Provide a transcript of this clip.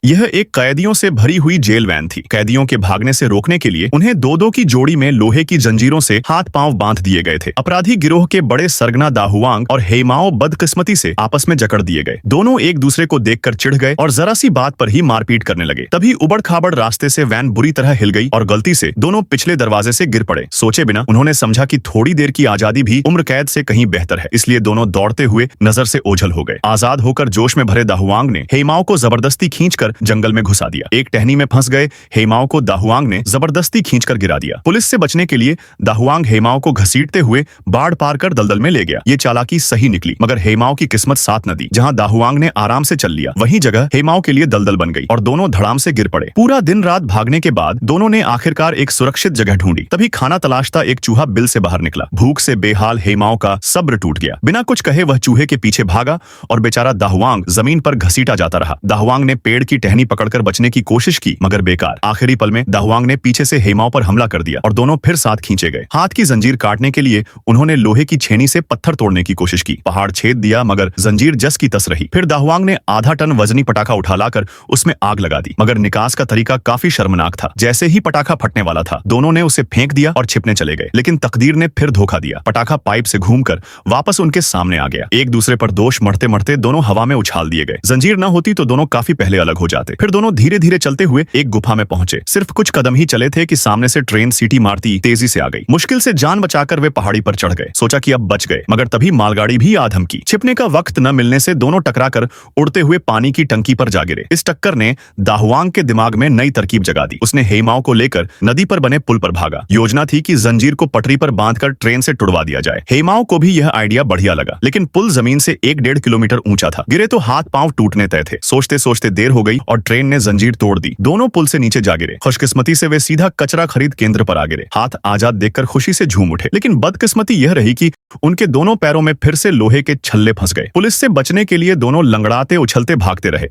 यह एक कैदियों से भरी हुई जेल वैन थी। कैदियों के भागने से रोकने के लिए उन्हें दो दो की जोड़ी में लोहे की जंजीरों से हाथ पांव बांध दिए गए थे। अपराधी गिरोह के बड़े सरगना दाहुआंग और हेमाओ बदकिस्मती से आपस में जकड़ दिए गए। दोनों एक दूसरे को देखकर चिढ़ गए और जरा सी बात पर ही मारपीट करने लगे। तभी उबड़ खाबड़ रास्ते से वैन बुरी तरह हिल गई और गलती से दोनों पिछले दरवाजे से गिर पड़े। सोचे बिना उन्होंने समझा कि थोड़ी देर की आजादी भी उम्र कैद से कहीं बेहतर है, इसलिए दोनों दौड़ते हुए नजर से ओझल हो गए। आजाद होकर जोश में भरे दाहुआंग ने हेमाओ को जबरदस्ती खींचकर जंगल में घुसा दिया। एक टहनी में फंस गए हेमाओ को दाहुआंग ने जबरदस्ती खींचकर गिरा दिया। पुलिस से बचने के लिए दाहुआंग हेमाओ को घसीटते हुए बाढ़ पार कर दलदल में ले गया। ये चालाकी सही निकली, मगर हेमाओ की किस्मत साथ न दी। जहां दाहुआंग ने आराम से चल लिया, वही जगह हेमाओ के लिए दलदल बन गई और दोनों धड़ाम से गिर पड़े। पूरा दिन रात भागने के बाद दोनों ने आखिरकार एक सुरक्षित जगह ढूंढी। तभी खाना तलाशता एक चूहा बिल से बाहर निकला। भूख से बेहाल हेमाओ का सब्र टूट गया। बिना कुछ कहे वह चूहे के पीछे भागा और बेचारा दाहुआंग जमीन पर घसीटा जाता रहा। दाहुआंग ने पेड़ की टहनी पकड़कर बचने की कोशिश की, मगर बेकार। आखिरी पल में दाहुआंग ने पीछे से हेमाओ पर हमला कर दिया और दोनों फिर साथ खींचे गए। हाथ की जंजीर काटने के लिए उन्होंने लोहे की छेनी से पत्थर तोड़ने की कोशिश की। पहाड़ छेद दिया, मगर जंजीर जस की तस रही। फिर दाहुआंग ने आधा टन वजनी पटाखा उठा लाकर उसमें आग लगा दी, मगर निकास का तरीका काफी शर्मनाक था। जैसे ही पटाखा फटने वाला था, दोनों ने उसे फेंक दिया और छिपने चले गए। लेकिन तकदीर ने फिर धोखा दिया। पटाखा पाइप से घूमकर वापस उनके सामने आ गया। एक दूसरे पर दोष मढ़ते मढ़ते दोनों हवा में उछाल दिए गए। जंजीर न होती तो दोनों काफी पहले अलग हो जाते। फिर दोनों धीरे धीरे चलते हुए एक गुफा में पहुंचे। सिर्फ कुछ कदम ही चले थे कि सामने से ट्रेन सीटी मारती तेजी से आ गई। मुश्किल से जान बचाकर वे पहाड़ी पर चढ़ गए। सोचा कि अब बच गए, मगर तभी मालगाड़ी भी आ धमकी। छिपने का वक्त न मिलने से दोनों टकराकर उड़ते हुए पानी की टंकी पर जा गिरे। इस टक्कर ने दाहुआंग के दिमाग में नई तरकीब जगा दी। उसने हेमाओ को लेकर नदी पर बने पुल पर भागा। योजना थी कि जंजीर को पटरी पर बांधकर ट्रेन से टुड़वा दिया जाए। हेमाओ को भी यह आइडिया बढ़िया लगा, लेकिन पुल जमीन से 1-1.5 किलोमीटर ऊंचा था। गिरे तो हाथ पांव टूटने तय थे। सोचते सोचते देर हो गई और ट्रेन ने जंजीर तोड़ दी। दोनों पुल से नीचे जा गिरे। खुशकिस्मती से वे सीधा कचरा खरीद केंद्र पर आ गिरे। हाथ आजाद देखकर खुशी से झूम उठे। लेकिन बदकिस्मती यह रही कि उनके दोनों पैरों में फिर से लोहे के छल्ले फंस गए। पुलिस से बचने के लिए दोनों लंगड़ाते उछलते भागते रहे।